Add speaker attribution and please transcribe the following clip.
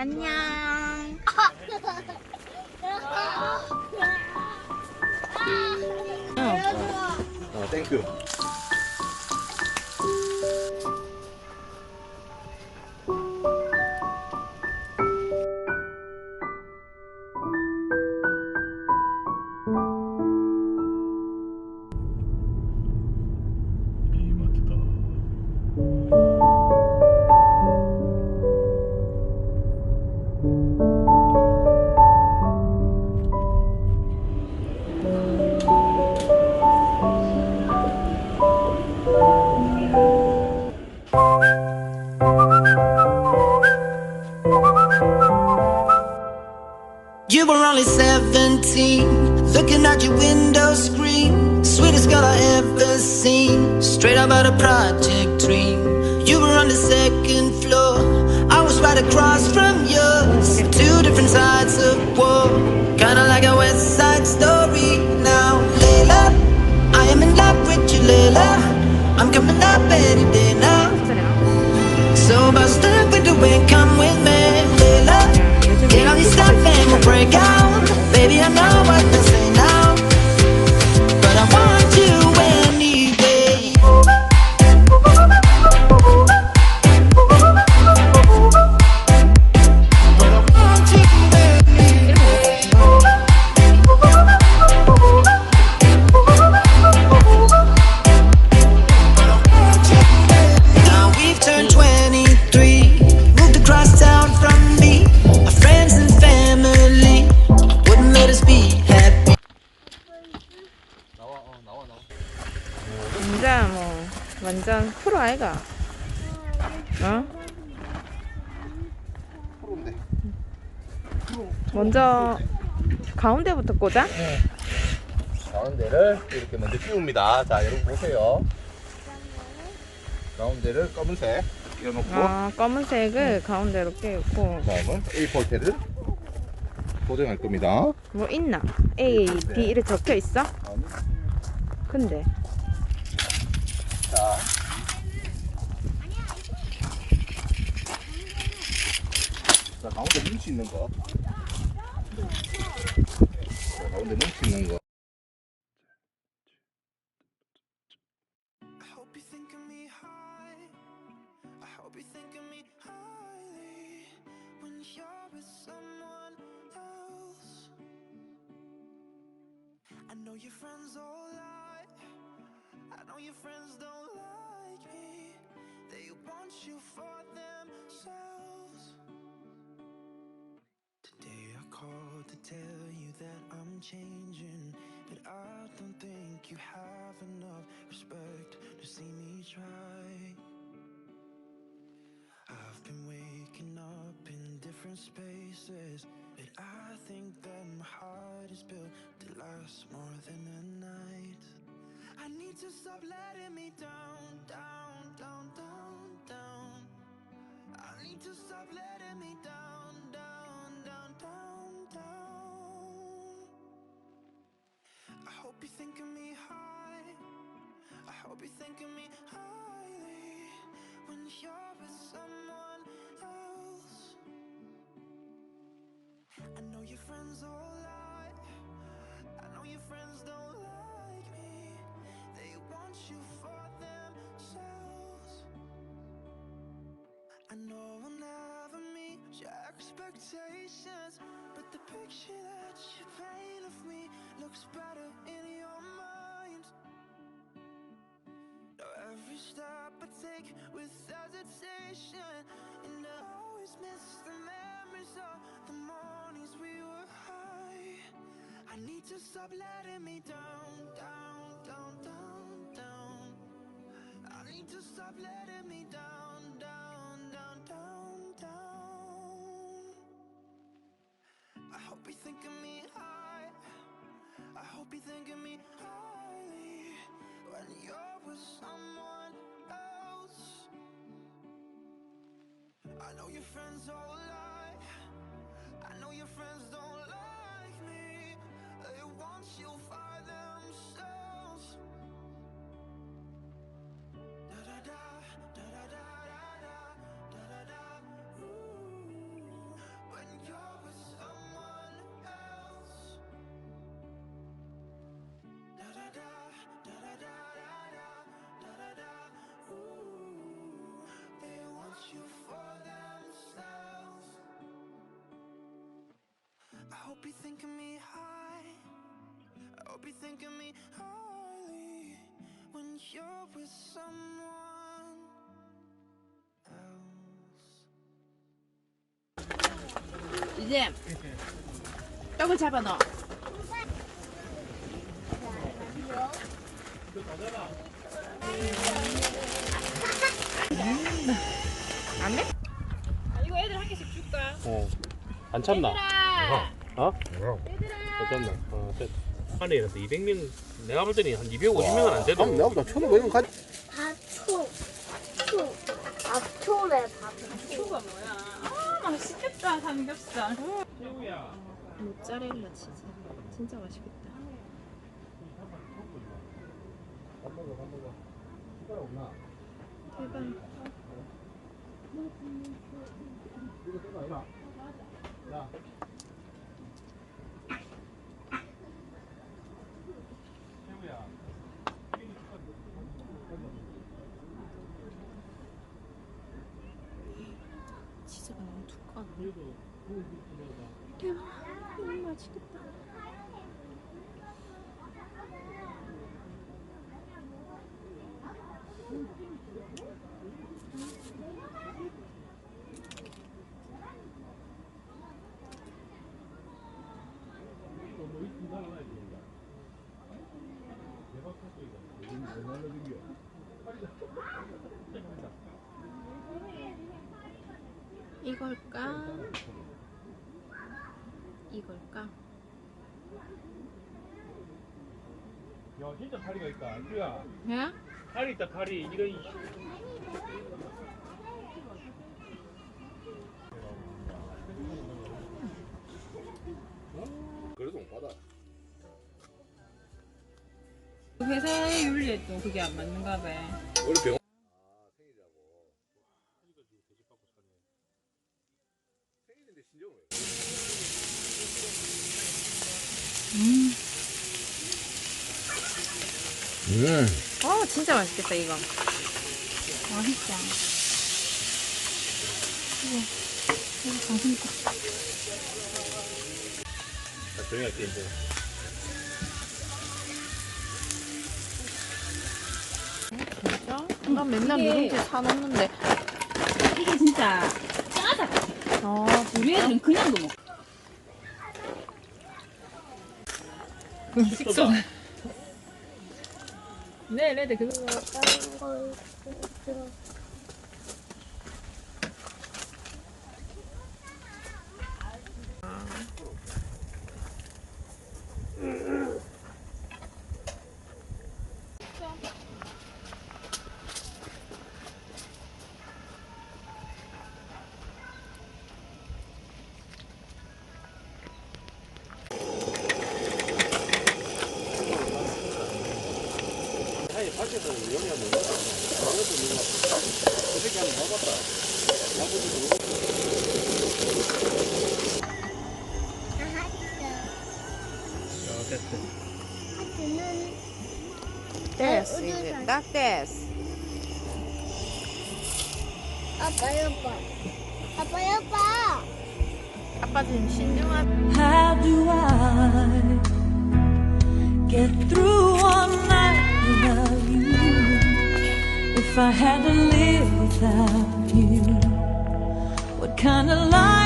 Speaker 1: 안녕.
Speaker 2: 땡큐.
Speaker 3: You were only 17, looking out your window screen. Sweetest girl I ever seen, straight up out a project dream. You were on the second floor, I was right across from yours. Two different sides of war, kinda like a West Side Story. Now, Layla, I am in love with you, Layla. I'm coming up any day now. So bust up with the wind, come with me, Layla. Get on your stuff and we'll break out. Baby, I know what to say now, but I want you anyway. But I want you anyway. Now we've turned 23, moved across town from me. Our friends and family wouldn't let us be happy.
Speaker 1: 진짜 뭐 완전 프로 아이가. 어?
Speaker 2: 프로인데.
Speaker 1: 먼저 가운데부터 꽂아?
Speaker 2: 네. 가운데를 이렇게 먼저 끼웁니다. 자, 여러분 보세요. 가운데를 검은색 끼워놓고,
Speaker 1: 아, 검은색을 가운데로 끼우고.
Speaker 2: 다음은 A4테를 고정할 겁니다.
Speaker 1: 뭐 있나? A, B 이렇게 적혀 있어?
Speaker 2: 다음은
Speaker 1: 근데
Speaker 2: 자, 자, 가운데 뭉치 있는 거. 자, 가운데 뭉치 있는 거.
Speaker 3: I hope you think of me high. I hope you think of me highly when you're with someone else. I know your friends all lie. I know your friends don't like me. They want you for themselves. Today I called to tell you that I'm changing, that I don't think you have enough respect to see me try. I've been waking up in different spaces, but I think that my heart is built to last more than a night. I need to stop letting me down, down, down, down, down. I need to stop letting me down, down, down, down, down. I hope you think of me high. I hope you think of me highly when you're with someone else. I know your friends all lie. I know your friends don't like me. They want you for themselves. I know we'll never meet your expectations, but the picture that you paint of me looks better in your mind. Now every step I take with hesitation, and I always miss the memories of the mornings we were high. I need to stop letting me down, down, down, down, down. I need to stop letting me down, down, down, down, down. I hope you think of me high. I hope you think of me highly when you're with someone else. I know your friends all lie. I know your friends don't like me. They want you for themselves. Da da da da da da da da da da. Ooh. hope you think of me high. I hope you think of me highly when you're with someone else.
Speaker 1: 이제 떡을 잡아 넣어. 안 돼? 이거 애들 한 개씩 줄까?
Speaker 2: 안 참나?
Speaker 1: 얘들아!
Speaker 2: 어?
Speaker 1: 얘들아!
Speaker 2: 괜찮나? 안에 이래서 200명, 내가 볼 때는 한 250명은 안 돼도.
Speaker 4: 내가 보다 1,500원 가.
Speaker 5: 밥초래 밥초.
Speaker 1: 초가 뭐야? 아 맛있겠다 삼겹살. 모짜렐라 치즈 진짜 맛있겠다. 대박. 치즈가 너무 두꺼워. 대박. 너무 맛있겠다. 이걸까? 이걸까?
Speaker 2: 야, 진짜 파리가 있다. 안주야.
Speaker 1: 야?
Speaker 2: 파리 있다, 파리. 이런.
Speaker 4: 그래도 못 받아.
Speaker 1: 회사의 윤리에 또 그게 안 맞는가 봐.
Speaker 4: 우리 병원. 생일인데 신정을.
Speaker 1: 진짜 맛있겠다 이거. 맛있다. 이거 맛있다.
Speaker 2: 자, 조용히 할게, 이제.
Speaker 1: 진짜? 난 맨날 누룽지 사놓는데.
Speaker 6: 이게 진짜 짜다. 우리 애들은 그냥도 먹어.
Speaker 1: 식소. 네, 레드 그거.
Speaker 5: 다른 걸 들어.
Speaker 4: 아니 밖에서 위험이 안 되는 거야. 방에서 있는 거 같아. 그 새끼 한번 먹었다.
Speaker 1: 됐어 이제 딱 됐어.
Speaker 5: 아빠 여봐. 아빠 여봐.
Speaker 1: 아빠 지금 신중한.
Speaker 3: How do I get through one night without you? If I had to live without you, what kind of life